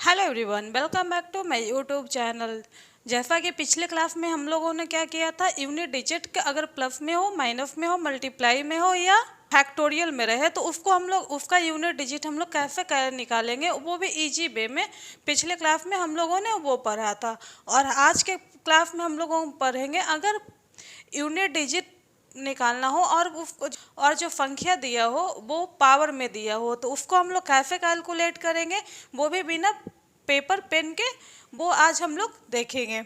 Hello everyone, welcome back to my YouTube channel. जैसा कि पिछले क्लास में हम लोगों ने क्या किया था, यूनिट डिजिट के अगर प्लस में हो, माइनस में हो, मल्टीप्लाई में हो या फैक्टोरियल में रहे तो उसको हम लोग उसका यूनिट डिजिट हम लोग कैसे निकालेंगे, वो भी इजी वे में पिछले क्लास में हम लोगों ने वो पढ़ा था। और आज के क्लास में हम लोगों पढ़ेंगे अगर यूनिट डिजिट निकालना हो और उसको और जो संख्या दिया हो वो पावर में दिया हो तो उसको हम लोग कैसे कैलकुलेट करेंगे, वो भी बिना पेपर पेन के, वो आज हम लोग देखेंगे।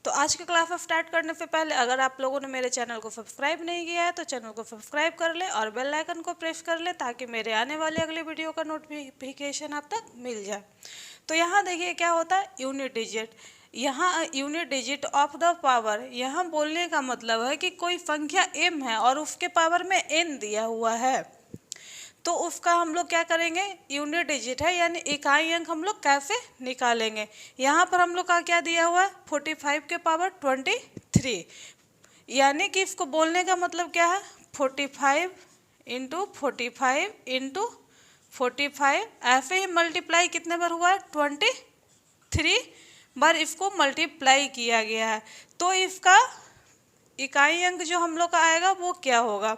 तो आज के क्लास स्टार्ट करने से पहले अगर आप लोगों ने मेरे चैनल को सब्सक्राइब नहीं किया है तो चैनल को सब्सक्राइब कर ले और बेल आइकन को प्रेस कर ले ताकि मेरे आने वाले अगले वीडियो का नोटिफिकेशन आप तक मिल जाए। तो यहाँ देखिए क्या होता है यूनिट डिजिट। यहाँ unit digit of the power, यहाँ बोलने का मतलब है कि कोई संख्या m है और उसके पावर में n दिया हुआ है तो उसका हम लोग क्या करेंगे, यूनिट डिजिट है यानी इकाई अंक हम लोग कैसे निकालेंगे। यहाँ पर हम लोग का क्या दिया हुआ है, 45 के पावर 23, यानी कि इसको बोलने का मतलब क्या है, 45 इंटू 45 इंटू 45, ऐसे ही मल्टीप्लाई कितने बार हुआ है, 23 बार इसको मल्टीप्लाई किया गया है। तो इसका इकाई अंक जो हम लोग का आएगा वो क्या होगा,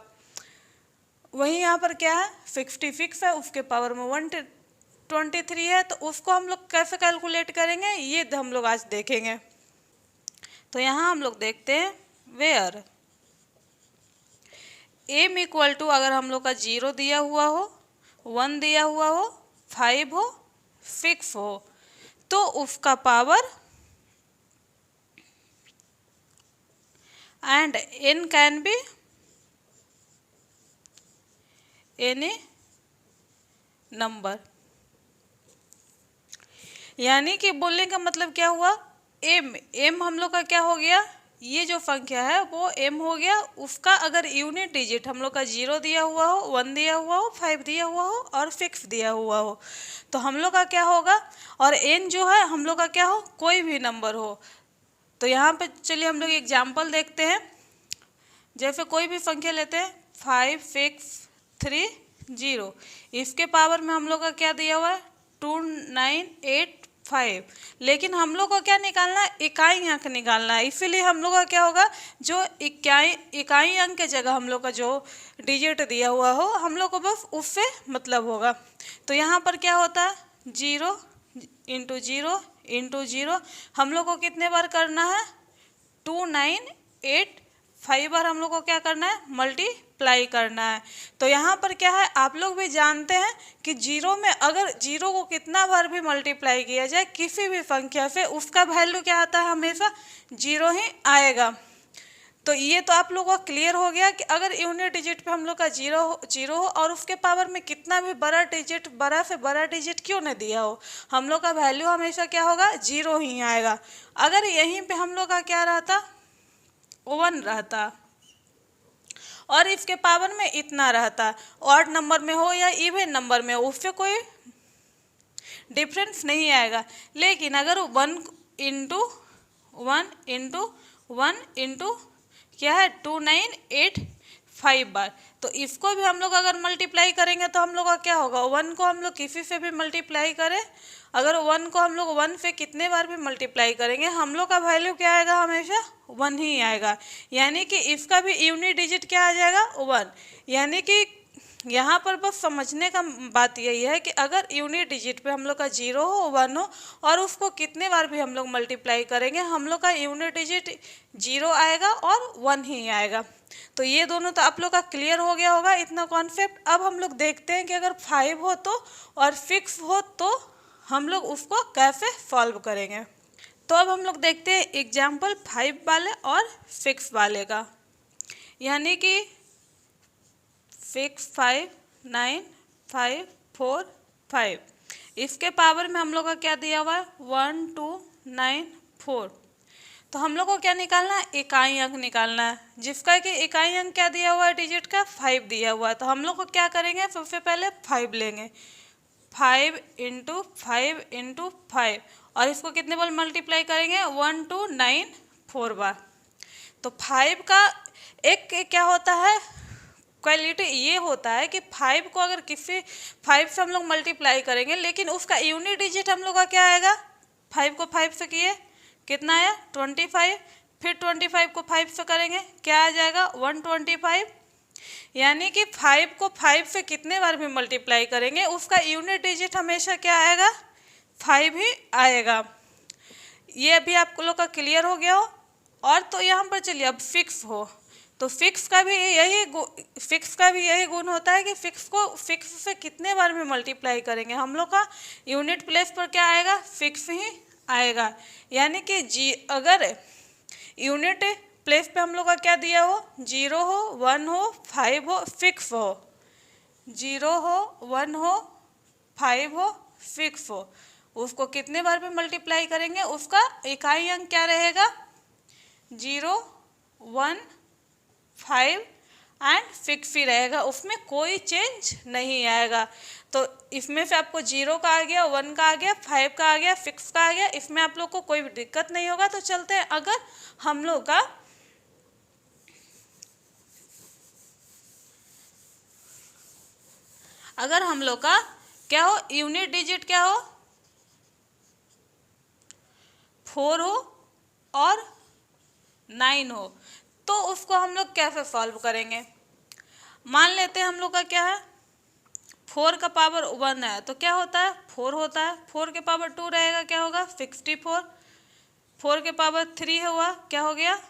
वही यहाँ पर क्या है 66 है, उसके पावर में 123 है, तो उसको हम लोग कैसे कैलकुलेट करेंगे ये हम लोग आज देखेंगे। तो यहाँ हम लोग देखते हैं वेयर m इक्वल टू, अगर हम लोग का 0 दिया हुआ हो, 1 दिया हुआ हो, 5 हो, 6 हो तो उसका power and n can be any number. यानी कि बोलने का मतलब क्या हुआ, m हम लोग का क्या हो गया, ये जो संख्या है वो m हो गया, उसका अगर यूनिट डिजिट हम लोग का 0 दिया हुआ हो, 1 दिया हुआ हो, 5 दिया हुआ हो और 6 दिया हुआ हो तो हम लोग का क्या होगा, और n जो है हम लोग का क्या हो, कोई भी नंबर हो। तो यहाँ पे चलिए हम लोग एग्जाम्पल देखते हैं। जैसे कोई भी संख्या लेते हैं 5 6 3 0, इसके पावर में हम लोग का क्या दिया हुआ है 2985, लेकिन हम लोग को क्या निकालना है, इकाई अंक निकालना है। इसीलिए हम लोग का क्या होगा, जो इकाई अंक के जगह हम लोग का जो डिजिट दिया हुआ हो हम लोग को बस उससे मतलब होगा। तो यहाँ पर क्या होता है 0 इंटू 0 इंटू 0, हम लोग को कितने बार करना है 2985 बार हम लोग को क्या करना है, मल्टीप्लाई करना है। तो यहाँ पर क्या है, आप लोग भी जानते हैं कि 0 में अगर 0 को कितना बार भी मल्टीप्लाई किया जाए किसी भी संख्या से उसका वैल्यू क्या आता है, हमेशा 0 ही आएगा। तो ये तो आप लोगों को क्लियर हो गया कि अगर यूनिट डिजिट पे हम लोग का 0 हो और उसके पावर में कितना भी बड़ा डिजिट, बड़ा से बड़ा डिजिट क्यों न दिया हो, हम लोग का वैल्यू हमेशा क्या होगा 0 ही आएगा। अगर यहीं पे हम लोग का क्या रहता 1 रहता और इसके पावर में इतना रहता, ऑड नंबर में हो या इवन नंबर में हो उससे कोई डिफरेंस नहीं आएगा। लेकिन अगर 1 इंटू 1 इंटू 1 इंटू क्या है 2985 बार, तो इसको भी हम लोग अगर मल्टीप्लाई करेंगे तो हम लोग का क्या होगा, 1 को हम लोग किसी से भी मल्टीप्लाई करें, अगर 1 को हम लोग 1 से कितने बार भी मल्टीप्लाई करेंगे हम लोग का वैल्यू क्या आएगा, हमेशा 1 ही आएगा। यानी कि इसका भी यूनिट डिजिट क्या आ जाएगा 1। यानी कि यहाँ पर बस समझने का बात यही है कि अगर यूनिट डिजिट पे हम लोग का 0 हो 1 हो और उसको कितने बार भी हम लोग मल्टीप्लाई करेंगे हम लोग का यूनिट डिजिट 0 आएगा और 1 ही आएगा। तो ये दोनों तो आप लोग का क्लियर हो गया होगा इतना कॉन्सेप्ट। अब हम लोग देखते हैं कि अगर 5 हो तो और 6 हो तो हम लोग उसको कैसे सॉल्व करेंगे। तो अब हम लोग देखते हैं एग्जाम्पल 5 वाले और 6 वाले का। यानी कि 6 5 9 5 4 5, इसके पावर में हम लोग का क्या दिया हुआ है 1 2 9 4। तो हम लोग को क्या निकालना है, इकाई अंक निकालना है, जिसका कि इकाई अंक क्या दिया हुआ है डिजिट का 5 दिया हुआ है। तो हम लोग को क्या करेंगे, सबसे पहले 5 लेंगे, 5 इंटू 5 इंटू 5 और इसको कितने बार मल्टीप्लाई करेंगे 1 2 9 4 बार। तो 5 का एक क्या होता है क्वालिटी ये होता है कि 5 को अगर किसी 5 से हम लोग मल्टीप्लाई करेंगे, लेकिन उसका यूनिट डिजिट हम लोग का क्या आएगा, 5 को 5 से किए कितना आया 25, फिर 25 को 5 से करेंगे क्या आ जाएगा 125। यानी कि 5 को 5 से कितने बार भी मल्टीप्लाई करेंगे उसका यूनिट डिजिट हमेशा क्या आएगा, 5 ही आएगा। ये अभी आप लोग का क्लियर हो गया हो। और तो यहाँ पर चलिए अब फिक्स हो, तो फिक्स का भी यही गुण होता है कि फिक्स को फिक्स से कितने बार भी मल्टीप्लाई करेंगे हम लोग का यूनिट प्लेस पर क्या आएगा, फिक्स ही आएगा। यानी कि अगर यूनिट प्लेस पे हम लोग का क्या दिया हो, 0 हो 1 हो 5 हो फिक्स हो, 0 हो 1 हो 5 हो फिक्स हो, उसको कितने बार पे मल्टीप्लाई करेंगे उसका इकाई अंक क्या रहेगा, 0 1 5 एंड फिक्स ही रहेगा, उसमें कोई चेंज नहीं आएगा। तो इसमें से आपको 0 का आ गया, 1 का आ गया, 5 का आ गया, फिक्स का आ गया, इसमें आप लोग को कोई भी दिक्कत नहीं होगा। तो चलते हैं अगर हम लोग का क्या हो यूनिट डिजिट क्या हो 4 हो और 9 हो, तो उसको हम लोग कैसे सॉल्व करेंगे। मान लेते हैं हम लोग का क्या है 4 का पावर 1 है तो क्या होता है 4 होता है, 4 के पावर 2 रहेगा क्या होगा 64, 4 के पावर 3 हुआ क्या हो गया,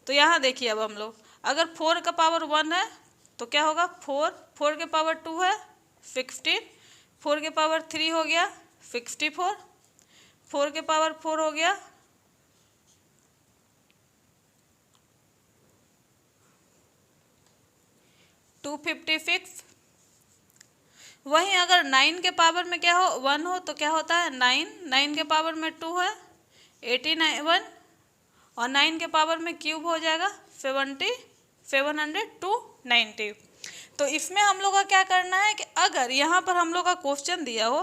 तो यहाँ देखिए अब हम लोग अगर 4 का पावर 1 है तो क्या होगा 4, 4 के पावर 2 है 16, 4 के पावर 3 हो गया 64, 4 के पावर 4 हो गया 256। वहीं अगर 9 के पावर में क्या हो 1 हो तो क्या होता है 9, 9 के पावर में 2 है 89 और 9 के पावर में क्यूब हो जाएगा 700 तो इसमें हम लोग का क्या करना है कि अगर यहाँ पर हम लोग का क्वेश्चन दिया हो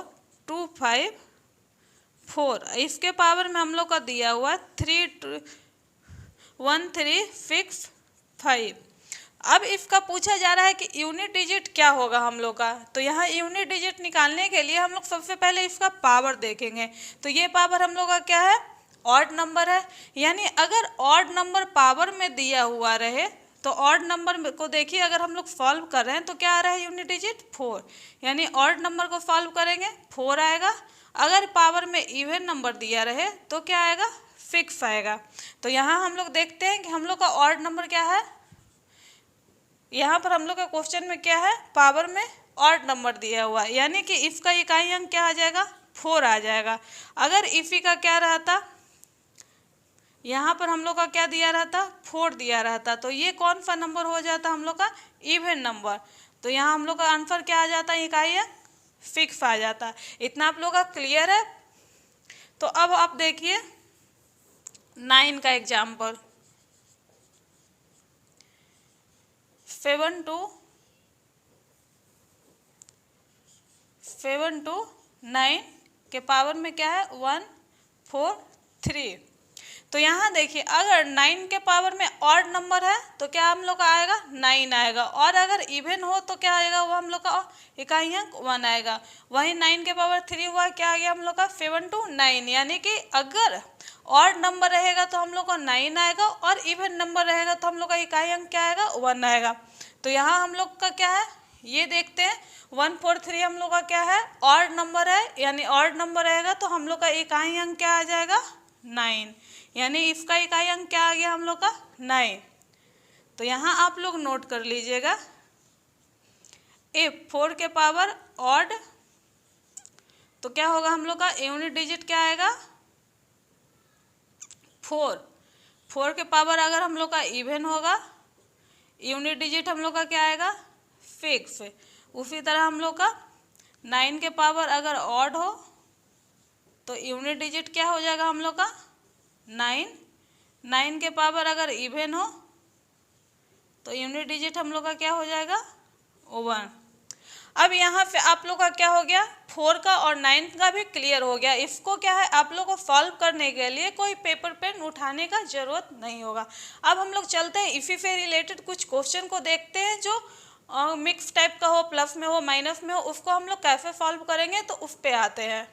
254, इसके पावर में हम लोग का दिया हुआ 1365, अब इसका पूछा जा रहा है कि यूनिट डिजिट क्या होगा हम लोग का। तो यहाँ यूनिट डिजिट निकालने के लिए हम लोग सबसे पहले इसका पावर देखेंगे। तो ये पावर हम लोग का क्या है ऑड नंबर है, यानी अगर ऑड नंबर पावर में दिया हुआ रहे तो ऑड नंबर को देखिए अगर हम लोग सॉल्व कर रहे हैं तो क्या आ रहा है यूनिट डिजिट 4, यानी ऑड नंबर को सॉल्व करेंगे 4 आएगा। अगर पावर में इवन नंबर दिया रहे तो क्या आएगा 6 आएगा। तो यहाँ हम लोग देखते हैं कि हम लोग का ऑड नंबर क्या है, यहाँ पर हम लोग का क्वेश्चन में क्या है पावर में ऑड नंबर दिया हुआ है, यानी कि इसका इकाई अंक क्या आ जाएगा 4 आ जाएगा। अगर इसी का क्या रहता यहाँ पर हम लोग का क्या दिया रहता 4 दिया रहता तो ये कौन सा नंबर हो जाता हम लोग का इवन नंबर। तो यहाँ हम लोग का आंसर क्या आ जाता इकाई अंक 6 आ जाता। इतना आप लोग का क्लियर है। तो अब आप देखिए 9 का एग्जाम्पल 729 के पावर में क्या है 143। तो यहाँ देखिए अगर 9 के पावर में ऑड नंबर है तो क्या हम लोग का आएगा 9 आएगा, और अगर इवन हो तो क्या आएगा वो हम लोग का इकाई अंक 1 आएगा। वहीं 9 के पावर 3 हुआ क्या आ गया हम लोग का 729, यानी कि अगर ऑड नंबर रहेगा तो हम लोग का 9 आएगा और इवन नंबर रहेगा तो हम लोग का इकाई अंक क्या आएगा 1 आएगा। तो यहाँ हम लोग का क्या है ये देखते हैं 143 हम लोग का क्या है ऑड नंबर है, यानी ऑड नंबर रहेगा तो हम लोग का इकाई अंक क्या आ जाएगा 9, यानी इसका इकाई अंक क्या आ गया हम लोग का 9। तो यहाँ आप लोग नोट कर लीजिएगा इफ 4 के पावर ऑड तो क्या होगा हम लोग का यूनिट डिजिट क्या आएगा 4, 4 के पावर अगर हम लोग का इवन होगा यूनिट डिजिट हम लोग का क्या आएगा 6। उसी तरह हम लोग का 9 के पावर अगर ऑड हो तो यूनिट डिजिट क्या हो जाएगा हम लोग का 9, 9 के पावर अगर इवन हो तो यूनिट डिजिट हम लोग का क्या हो जाएगा 1। अब यहाँ पे आप लोग का क्या हो गया, 4 का और 9 का भी क्लियर हो गया। इसको क्या है, आप लोग को सॉल्व करने के लिए कोई पेपर पेन उठाने का जरूरत नहीं होगा। अब हम लोग चलते हैं इसी से रिलेटेड कुछ क्वेश्चन को देखते हैं जो मिक्स टाइप का हो, प्लस में हो, माइनस में हो, उसको हम लोग कैसे सॉल्व करेंगे, तो उस पे आते हैं।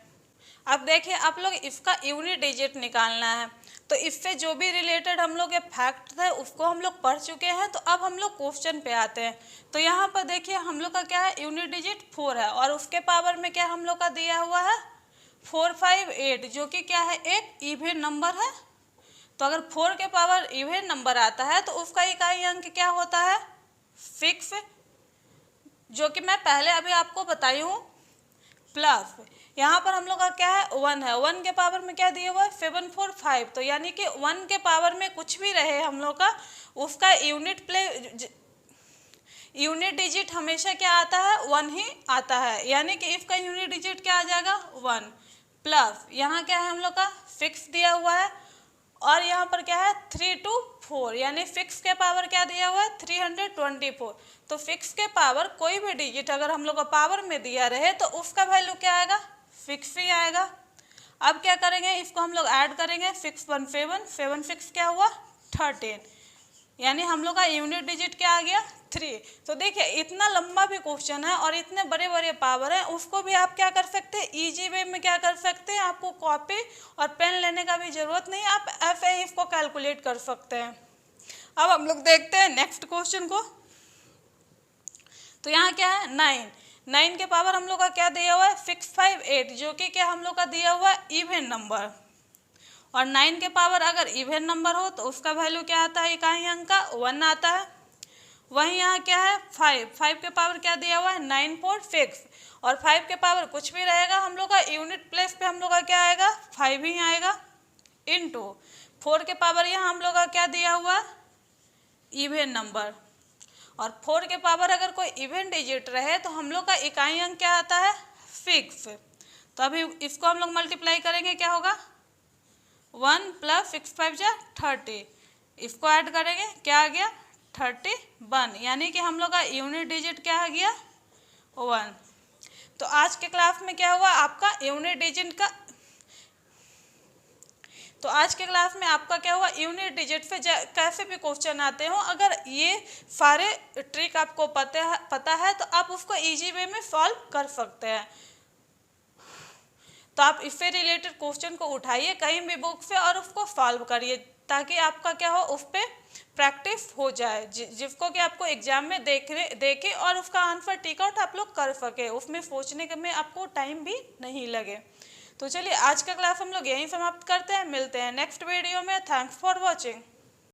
अब देखिए आप लोग इसका यूनिट डिजिट निकालना है, तो इससे जो भी रिलेटेड हम लोग ये फैक्ट थे उसको हम लोग पढ़ चुके हैं। तो अब हम लोग क्वेश्चन पे आते हैं। तो यहाँ पर देखिए हम लोग का क्या है, यूनिट डिजिट 4 है और उसके पावर में क्या हम लोग का दिया हुआ है 458, जो कि क्या है, एक इवन नंबर है। तो अगर 4 के पावर इवन नंबर आता है तो उसका इकाई अंक क्या होता है, 6, जो कि मैं पहले अभी आपको बताई हूँ, प्लस यहाँ पर हम लोग का क्या है 1 है, 1 के पावर में क्या दिया हुआ है 745। तो यानी कि 1 के पावर में कुछ भी रहे हम लोग का, उसका यूनिट डिजिट हमेशा क्या आता है, 1 ही आता है। यानी कि इसका यूनिट डिजिट क्या आ जाएगा 1, प्लस यहाँ क्या है हम लोग का 6 दिया हुआ है और यहाँ पर क्या है 3 to 4, यानी 6 के पावर क्या दिया हुआ है 324। तो 6 के पावर कोई भी डिजिट अगर हम लोग का पावर में दिया रहे तो उसका वैल्यू क्या आएगा, 6 ही आएगा। अब क्या करेंगे, इसको हम लोग ऐड करेंगे, 6 1 7, 7 6 क्या हुआ 13, यानी हम लोग का यूनिट डिजिट क्या आ गया 3। तो देखिए इतना लंबा भी क्वेश्चन है और इतने बड़े बड़े पावर है, उसको भी आप क्या कर सकते हैं, इजी वे में क्या कर सकते हैं, आपको कॉपी और पेन लेने का भी जरूरत नहीं, आप ऐसे ही इसको कैलकुलेट कर सकते हैं। अब हम लोग देखते हैं नेक्स्ट क्वेश्चन को। तो यहाँ क्या है 9 के पावर हम लोग का क्या दिया हुआ है 658, जो कि क्या हम लोग का दिया हुआ है इवन नंबर। और 9 के पावर अगर इवन नंबर हो तो उसका वैल्यू क्या आता है, इकाई अंक का 1 आता है। वहीं यहाँ क्या है 5 के पावर क्या दिया हुआ है 9.6, और 5 के पावर कुछ भी रहेगा हम लोग का यूनिट प्लेस पे हम लोग का क्या आएगा 5 ही आएगा, इनटू 4 के पावर यहाँ हम लोग का क्या दिया हुआ है इवन नंबर। और 4 के पावर अगर कोई इवन डिजिट रहे तो हम लोग का इकाई अंक क्या आता है 6। तो अभी इसको हम लोग मल्टीप्लाई करेंगे, क्या होगा 1 + 6 5 30, इसको ऐड करेंगे क्या आ गया 31, यानी कि हम लोग का यूनिट डिजिट क्या आ गया 1। तो आज के क्लास में क्या हुआ आपका यूनिट डिजिट का, तो आज के क्लास में आपका क्या हुआ यूनिट डिजिट से कैसे भी क्वेश्चन आते हो, अगर ये सारे ट्रिक आपको पता है तो आप उसको इजी वे में सॉल्व कर सकते हैं। तो आप इससे रिलेटेड क्वेश्चन को उठाइए कहीं भी बुक से और उसको सॉल्व करिए, ताकि आपका क्या हो उस पर प्रैक्टिस हो जाए, जिसको कि आपको एग्जाम में देखे और उसका आंसर टिक आउट आप लोग कर सके, उसमें सोचने के में आपको टाइम भी नहीं लगे। तो चलिए आज का क्लास हम लोग यहीं समाप्त करते हैं, मिलते हैं नेक्स्ट वीडियो में। Thanks for watching.